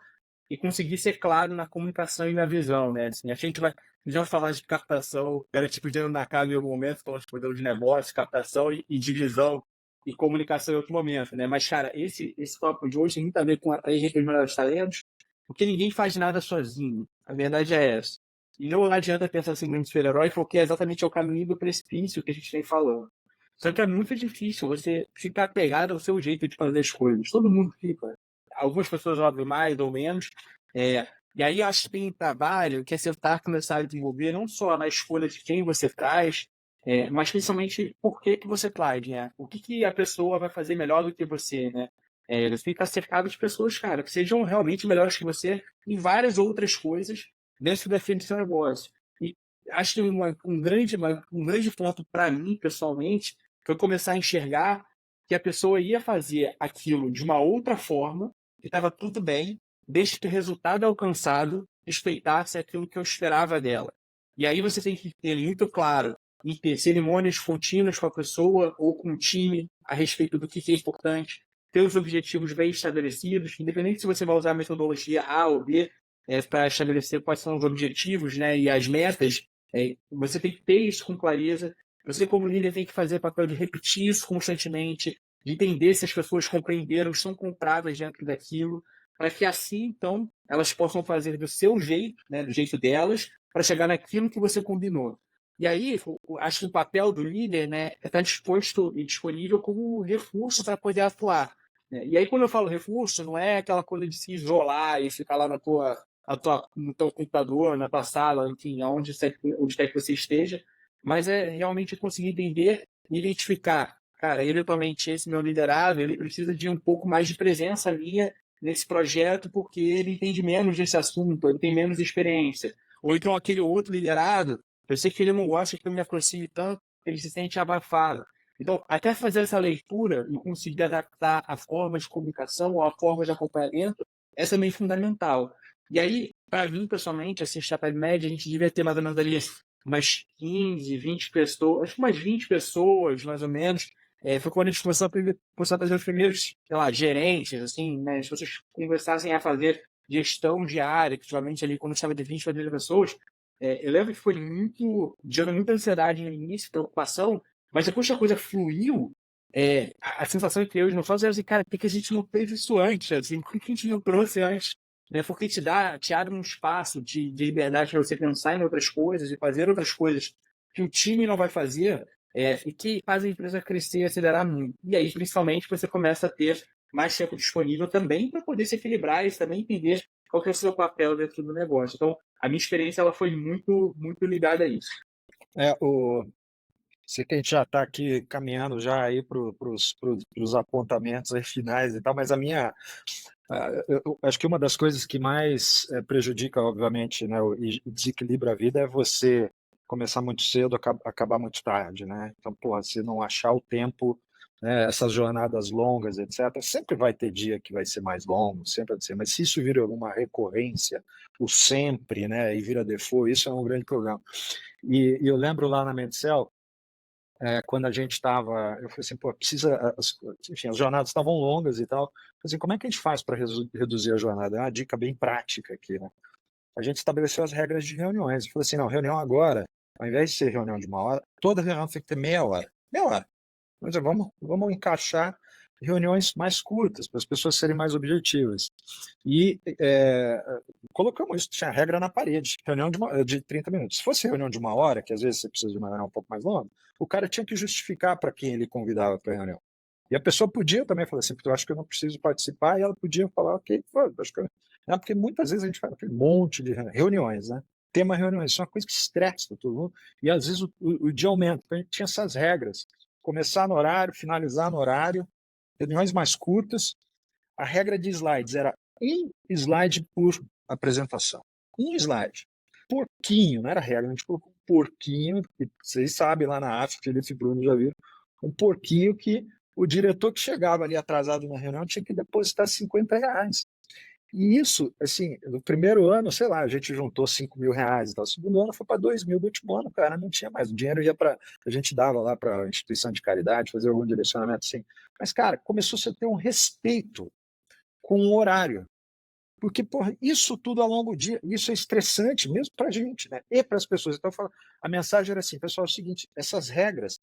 e conseguir ser claro na comunicação e na visão, né? Assim, a gente vai já falar de captação, garantir que o dinheiro não acabe em algum momento, então, os modelos de negócio, captação e divisão e comunicação em outro momento, né? Mas, cara, esse tópico de hoje tem muito a ver com atrair e reter os melhores talentos, porque ninguém faz nada sozinho. A verdade é essa. E não adianta pensar assim em super-herói, porque é exatamente o caminho do precipício que a gente vem falando. Só que é muito difícil você ficar pegado ao seu jeito de fazer as coisas. Todo mundo fica. Algumas pessoas óbvio mais ou menos. E aí acho que tem trabalho que é você tá começar a desenvolver não só na escolha de quem você traz, mas principalmente por que você traz, né? O que a pessoa vai fazer melhor do que você, né? Você fica cercado de pessoas, cara, que sejam realmente melhores que você em várias outras coisas dentro da frente do seu negócio. E acho que um grande ponto para mim, pessoalmente, foi começar a enxergar que a pessoa ia fazer aquilo de uma outra forma, que estava tudo bem, desde que o resultado alcançado respeitasse aquilo que eu esperava dela. E aí você tem que ter muito claro em ter cerimônias contínuas com a pessoa ou com o time a respeito do que é importante, ter os objetivos bem estabelecidos, independente se você vai usar a metodologia A ou B, para estabelecer quais são os objetivos, né, e as metas, você tem que ter isso com clareza. Você, como líder, tem que fazer o papel de repetir isso constantemente, de entender se as pessoas compreenderam, são compráveis dentro daquilo, para que assim, então, elas possam fazer do seu jeito, né, do jeito delas, para chegar naquilo que você combinou. E aí, acho que o papel do líder, né, é estar disposto e disponível como recurso para poder atuar. Né? E aí, quando eu falo recurso, não é aquela coisa de se isolar e ficar lá no teu computador, na tua sala, enfim, onde quer que você esteja, mas é realmente conseguir entender e identificar, cara, eventualmente esse meu liderado, ele precisa de um pouco mais de presença minha nesse projeto porque ele entende menos desse assunto, ele tem menos experiência. Ou então aquele outro liderado, eu sei que ele não gosta que eu me aproxime tanto, ele se sente abafado. Então, até fazer essa leitura e conseguir adaptar a forma de comunicação ou a forma de acompanhamento é também fundamental. E aí, para mim, pessoalmente, assim, chapa média, a gente devia ter mais ou menos ali umas 15, 20 pessoas, acho que umas 20 pessoas, mais ou menos. Foi quando a gente começou a fazer os primeiros, sei lá, gerentes, assim, né? Se vocês conversassem a fazer gestão diária, que ultimamente ali, quando estava de 20 a 30 pessoas, eu lembro que foi gerando muita ansiedade no início, preocupação, mas depois que a coisa fluiu, a sensação que eu e os meus sócios era assim, cara, por que a gente não fez isso antes? Assim, por que a gente não trouxe antes? Né? Porque te abre um espaço de liberdade para você pensar em outras coisas e fazer outras coisas que o time não vai fazer e que faz a empresa crescer e acelerar muito. E aí, principalmente, você começa a ter mais tempo disponível também para poder se equilibrar e também entender qual que é o seu papel dentro do negócio. Então, a minha experiência ela foi muito, muito ligada a isso. Sei que a gente já está aqui caminhando já aí para os apontamentos aí finais e tal, mas eu acho que uma das coisas que mais prejudica, obviamente, né, e desequilibra a vida é você começar muito cedo, acabar muito tarde, né? Então, porra, se não achar o tempo, né, essas jornadas longas, etc., sempre vai ter dia que vai ser mais longo, sempre vai ser, mas se isso vira uma recorrência, o sempre, né, e vira default, isso é um grande problema. E eu lembro lá na Medcel, quando a gente estava, eu falei assim, pô, enfim, as jornadas estavam longas e tal. Eu falei assim, como é que a gente faz para reduzir a jornada? É uma dica bem prática aqui, né? A gente estabeleceu as regras de reuniões. Eu falei assim, não, reunião agora, ao invés de ser reunião de 1 hora, toda reunião tem que ter meia hora. Meia hora. Mas vamos encaixar reuniões mais curtas, para as pessoas serem mais objetivas. E colocamos isso, tinha regra na parede, reunião de 30 minutos. Se fosse reunião de 1 hora, que às vezes você precisa de uma reunião um pouco mais longa, o cara tinha que justificar para quem ele convidava para a reunião. E a pessoa podia também falar assim, porque eu acho que eu não preciso participar, e ela podia falar, ok, acho que porque muitas vezes a gente faz um monte de reuniões, né? Tema reuniões, isso é uma coisa que estressa todo mundo, e às vezes o dia aumenta. Então a gente tinha essas regras, começar no horário, finalizar no horário, reuniões mais curtas. A regra de slides era um slide por apresentação. Um slide. Porquinho, não era regra, a gente colocou um porquinho, que vocês sabem lá na AF, Felipe e Bruno já viram, um porquinho que o diretor que chegava ali atrasado na reunião tinha que depositar R$ 50. E isso, assim, no primeiro ano, sei lá, a gente juntou R$ 5.000 e tal. O segundo ano foi para 2.000, do último ano, cara, não tinha mais. O dinheiro ia para. A gente dava lá para a instituição de caridade, fazer algum direcionamento assim. Mas, cara, começou a ter um respeito com o horário. Porque, porra, isso tudo ao longo do dia, isso é estressante mesmo para a gente, né? E para as pessoas. Então, a mensagem era assim, pessoal, é o seguinte, essas regras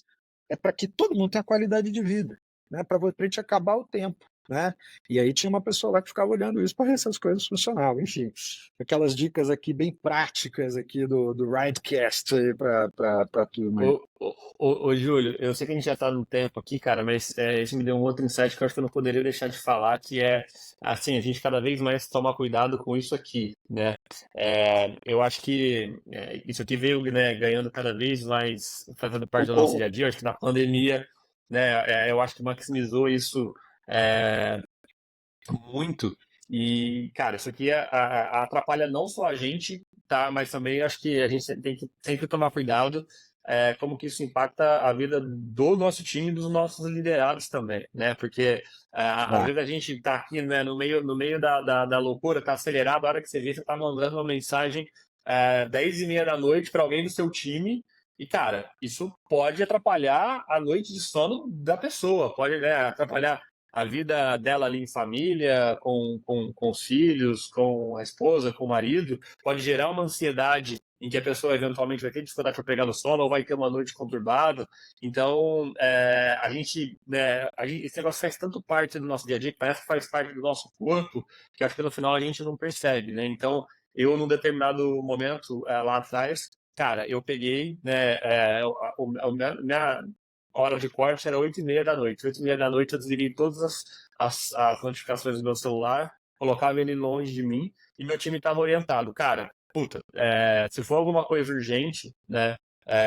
é para que todo mundo tenha qualidade de vida, né? Para a gente acabar o tempo, né? E aí tinha uma pessoa lá que ficava olhando isso para ver se as coisas funcionavam. Enfim, aquelas dicas aqui bem práticas aqui do Ridecast para turma aí. Ô, Júlio, eu sei que a gente já tá no tempo aqui, cara, mas isso me deu um outro insight que eu acho que eu não poderia deixar de falar, que é, assim, a gente cada vez mais tomar cuidado com isso aqui, né? Eu acho que isso aqui veio, né, ganhando cada vez mais, fazendo parte do nosso dia a dia. Eu acho que na pandemia, né, eu acho que maximizou isso é, muito. E, cara, isso aqui atrapalha não só a gente, tá? Mas também acho que a gente tem que sempre tomar cuidado como que isso impacta a vida do nosso time e dos nossos liderados também, né? Porque às vezes a gente tá aqui, né, no meio da loucura, tá acelerado, a hora que você vê, você tá mandando uma mensagem 10h30 da noite para alguém do seu time. E, cara, isso pode atrapalhar a noite de sono da pessoa, pode, né, atrapalhar a vida dela ali em família, com os filhos, com a esposa, com o marido, pode gerar uma ansiedade em que a pessoa eventualmente vai ter dificuldade para pegar no sono ou vai ter uma noite conturbada. Então, esse negócio faz tanto parte do nosso dia a dia, que parece que faz parte do nosso corpo, que acho que no final a gente não percebe, né? Então, eu, num determinado momento lá atrás, cara, eu peguei, né, minha hora de corte era 8h30 da noite. 8h30 da noite eu desliguei todas as notificações do meu celular, colocava ele longe de mim e meu time estava orientado. Cara, puta, se for alguma coisa urgente, né,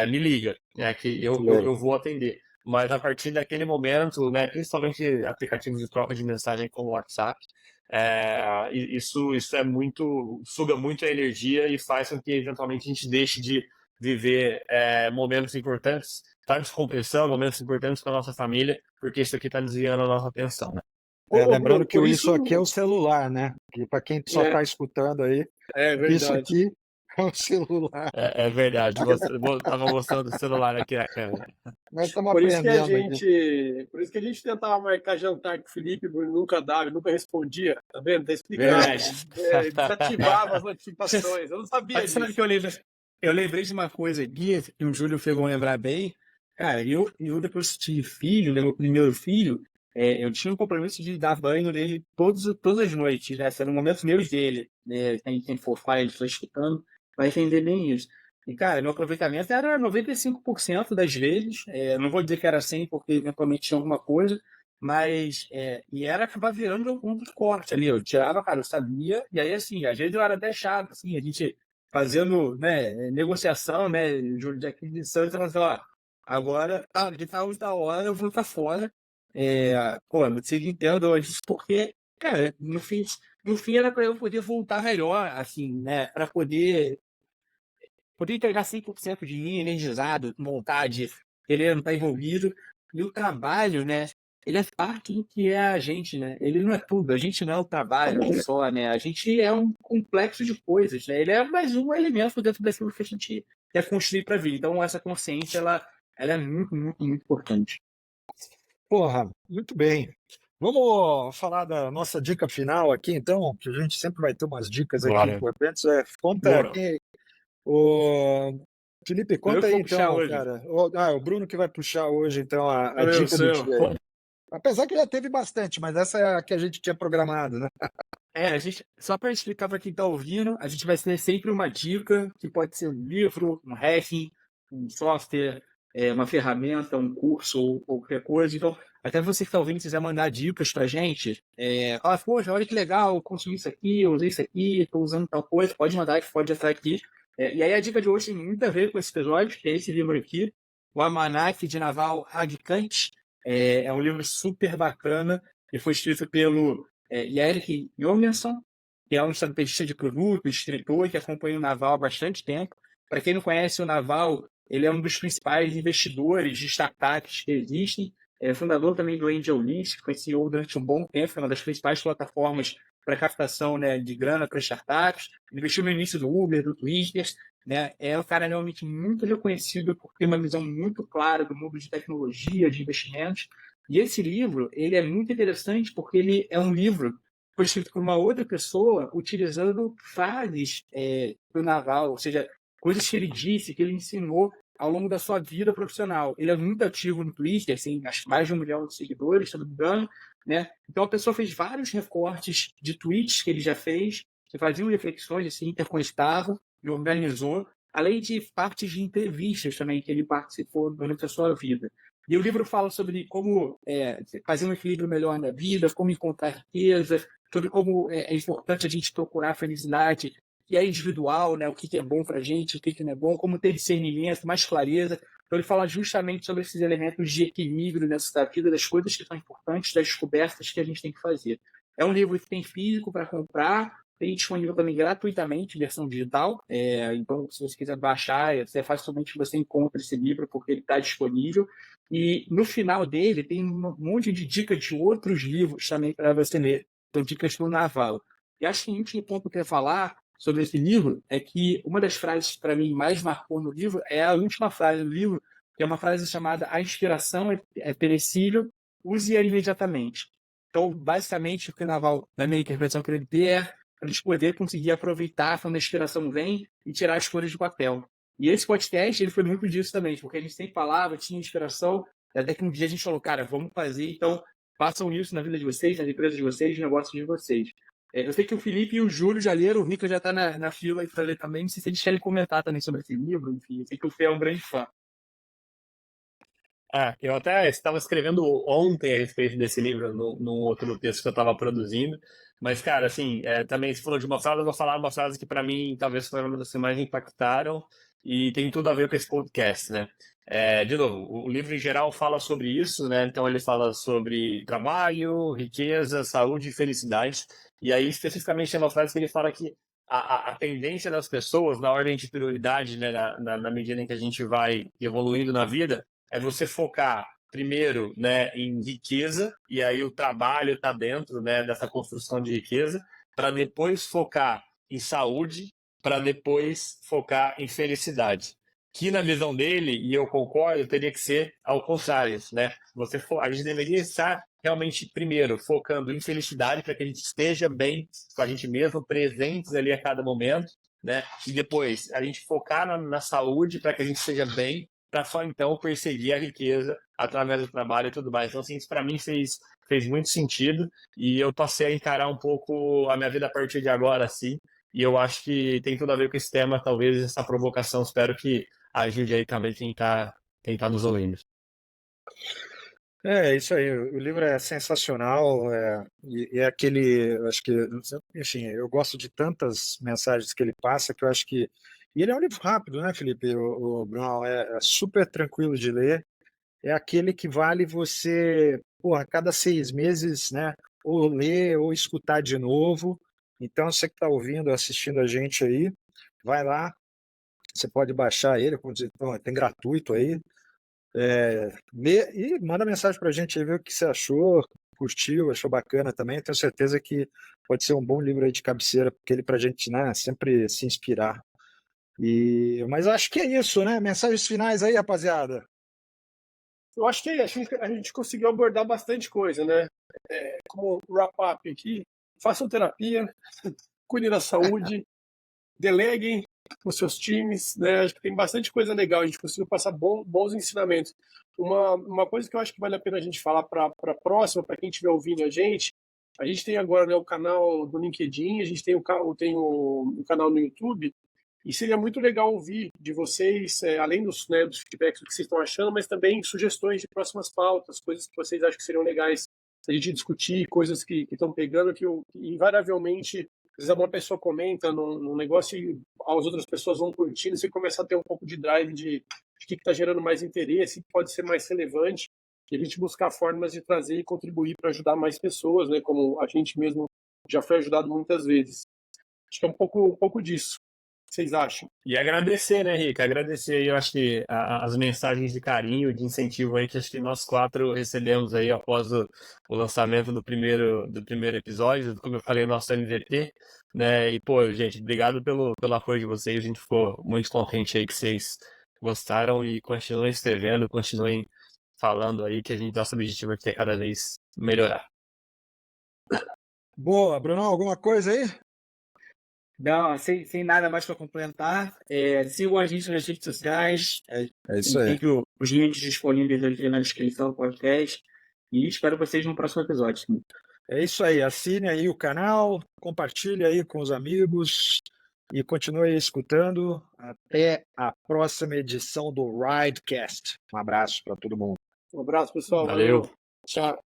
me liga, que eu vou atender. Mas a partir daquele momento, né, principalmente aplicativos de troca de mensagem como o WhatsApp, isso é muito, suga muito a energia e faz com que eventualmente a gente deixe de viver momentos importantes, estar descompressão, momentos importantes para a nossa família, porque isso aqui está desviando a nossa atenção, né? Lembrando Bruno, que por isso isso. aqui é o celular, né? Que para quem só está escutando aí, É isso verdade. aqui é o celular. É verdade, tava mostrando o celular aqui na câmera. Nós estamos Por isso que aprendendo aqui. por isso que a gente tentava marcar jantar com o Felipe, o Bruno nunca dava, ele nunca respondia, tá vendo? Tá explicado. Verdade. Ele desativava as notificações, eu não sabia Mas sabe disso. que eu lembrei de uma coisa aqui, que o Júlio pegou lembrar bem. Cara, eu depois que tive filho, né, meu primeiro filho, eu tinha um compromisso de dar banho nele todas as noites, né? Eram momentos meus dele, né? Quem for pai, ele está escutando, vai entender bem isso. E, cara, meu aproveitamento era 95% das vezes. Não vou dizer que era 100%, porque eventualmente tinha alguma coisa, mas e era acabar virando um dos cortes ali. Eu tirava, cara, eu sabia, e aí assim, às vezes eu era até chato, assim, a gente fazendo, né, negociação, né, de aquisição, então assim, ó, agora, de tal da hora eu vou pra fora. Pô, vocês entendam isso porque, cara, no fim era para eu poder voltar melhor, assim, né, para poder entregar 100% de mim, energizado, com vontade, querendo estar envolvido. E o trabalho, né? Ele é parte do que é a gente, né? Ele não é tudo. A gente não é o trabalho só, né? A gente é um complexo de coisas, né? Ele é mais um elemento dentro daquilo que a gente quer construir para a vida. Então, essa consciência, ela é muito, muito, muito importante. Porra, muito bem. Vamos falar da nossa dica final aqui, então, que a gente sempre vai ter umas dicas aqui Bora. importantes. Conta Bora. aqui, o Felipe, Eu conta que aí vou puxar então, hoje. cara. O Bruno que vai puxar hoje, então, a Eu dica do sei. dia aí. Apesar que já teve bastante, mas essa é a que a gente tinha programado, né? Só para explicar para quem está ouvindo, a gente vai ter sempre uma dica, que pode ser um livro, um hacking, um software, uma ferramenta, um curso ou qualquer coisa. Então, até você que está ouvindo, quiser mandar dicas para a gente, fala, poxa, olha que legal, eu consumi isso aqui, eu usei isso aqui, estou usando tal coisa, pode mandar, que pode entrar aqui. E aí a dica de hoje tem muito a ver com esse episódio, que é esse livro aqui, o Almanaque de Naval Ravikant. É um livro super bacana, que foi escrito pelo Erik Jorgensen, que é um estrategista de produto, escritor, que acompanha o Naval há bastante tempo. Para quem não conhece o Naval, ele é um dos principais investidores de startups que existem. É fundador também do AngelList, que foi CEO durante um bom tempo, é uma das principais plataformas para captação, né, de grana para startups. Investiu no início do Uber, do Twitter. Né? É um cara realmente muito reconhecido por ter uma visão muito clara do mundo de tecnologia, de investimentos. E esse livro, ele é muito interessante porque ele é um livro que foi escrito por uma outra pessoa utilizando frases do Naval, ou seja, coisas que ele disse, que ele ensinou ao longo da sua vida profissional. Ele é muito ativo no Twitter, assim, acho que mais de 1 milhão de seguidores, se não me engano, né? Então a pessoa fez vários recortes de tweets que ele já fez, que faziam reflexões, assim, interconectavam e organizou, além de partes de entrevistas também que ele participou durante a sua vida. E o livro fala sobre como fazer um equilíbrio melhor na vida, como encontrar riqueza, sobre como é importante a gente procurar a felicidade, que é individual, né? O que é bom para a gente, o que não é bom, como ter discernimento, mais clareza. Então ele fala justamente sobre esses elementos de equilíbrio nessa vida, das coisas que são importantes, das descobertas que a gente tem que fazer. É um livro que tem físico para comprar, tem disponível também gratuitamente, versão digital. Então, se você quiser baixar, é facilmente você encontra esse livro, porque ele está disponível. E no final dele tem um monte de dicas de outros livros também para você ler. Então, dicas do Naval. E acho que o último ponto que eu quero falar sobre esse livro é que uma das frases que para mim mais marcou no livro é a última frase do livro, que é uma frase chamada "A inspiração é perecível, use-a imediatamente". Então, basicamente, o que o Naval, na minha interpretação que ele tem para a gente poder conseguir aproveitar quando a inspiração vem e tirar as coisas do papel. E esse podcast, ele foi muito disso também, porque a gente sempre falava, tinha inspiração, até que um dia a gente falou, cara, vamos fazer, então façam isso na vida de vocês, nas empresas de vocês, nos negócios de vocês. Eu sei que o Felipe e o Júlio já leram, o Rica já está na fila para ler também, não sei se eles querem comentar também sobre esse livro, enfim, eu sei que o Fê é um grande fã. Eu até estava escrevendo ontem a respeito desse livro, num outro texto que eu estava produzindo. Mas, cara, assim, também se falou de uma frase, eu vou falar uma frase que para mim talvez foi uma das que mais impactaram e tem tudo a ver com esse podcast, né? De novo, o livro em geral fala sobre isso, né? Então ele fala sobre trabalho, riqueza, saúde e felicidade. E aí, especificamente, tem uma frase que ele fala que a tendência das pessoas, na ordem de prioridade, né, na medida em que a gente vai evoluindo na vida, é você focar primeiro, né, em riqueza, e aí o trabalho está dentro, né, dessa construção de riqueza, para depois focar em saúde, para depois focar em felicidade. Que na visão dele, e eu concordo, teria que ser ao contrário, né? A gente deveria estar realmente primeiro focando em felicidade para que a gente esteja bem com a gente mesmo, presentes ali a cada momento, né? E depois a gente focar na saúde para que a gente esteja bem, para só então perseguir a riqueza através do trabalho e tudo mais. Então, assim, isso para mim fez muito sentido e eu passei a encarar um pouco a minha vida a partir de agora, assim, e eu acho que tem tudo a ver com esse tema, talvez essa provocação, espero que ajude aí também quem tá nos ouvindo. É isso aí, o livro é sensacional, e é aquele, eu acho que, enfim, eu gosto de tantas mensagens que ele passa que eu acho que, e ele é um livro rápido, né, Felipe, o Brown, é super tranquilo de ler, é aquele que vale você, pô, a cada 6 meses, né, ou ler ou escutar de novo. Então, você que está ouvindo, assistindo a gente aí, vai lá, você pode baixar ele, como dizer, pô, tem gratuito aí, lê e manda mensagem para a gente aí, ver o que você achou, curtiu, achou bacana também. Tenho certeza que pode ser um bom livro aí de cabeceira, porque ele para a gente, né, sempre se inspirar. Mas acho que é isso, né? Mensagens finais aí, rapaziada. Eu acho que a gente conseguiu abordar bastante coisa, né? Como wrap-up aqui, façam terapia, cuidem da saúde, deleguem os seus times, né? Acho que tem bastante coisa legal, a gente conseguiu passar bons ensinamentos. Uma coisa que eu acho que vale a pena a gente falar para a próxima, para quem estiver ouvindo a gente tem agora, né, o canal do LinkedIn, a gente tem o canal no YouTube, e seria muito legal ouvir de vocês, além dos feedbacks do que vocês estão achando, mas também sugestões de próximas pautas, coisas que vocês acham que seriam legais a gente discutir, coisas que estão pegando, que invariavelmente, às vezes uma pessoa comenta num negócio e as outras pessoas vão curtindo, você começa a ter um pouco de drive de que está gerando mais interesse, que pode ser mais relevante, e a gente buscar formas de trazer e contribuir para ajudar mais pessoas, né, como a gente mesmo já foi ajudado muitas vezes. Acho que é um pouco disso. O que vocês acham? E agradecer, né, Rica? Agradecer aí, eu acho que as mensagens de carinho, de incentivo aí que acho que nós quatro recebemos aí após o lançamento do primeiro episódio, como eu falei, nosso MVP, né? E, pô, gente, obrigado pelo apoio de vocês, a gente ficou muito contente aí que vocês gostaram e continuem escrevendo, continuem falando aí que nosso objetivo é ter cada vez melhorar. Boa, Bruno, alguma coisa aí? Não, sem nada mais para complementar. Sigam a gente nas redes sociais. É isso Tem aí. sempre os links disponíveis aqui na descrição do podcast. E espero vocês no próximo episódio. É isso aí. Assine aí o canal, compartilhe aí com os amigos e continue aí escutando. Até a próxima edição do Ridecast. Um abraço para todo mundo. Um abraço, pessoal. Valeu. Valeu. Tchau.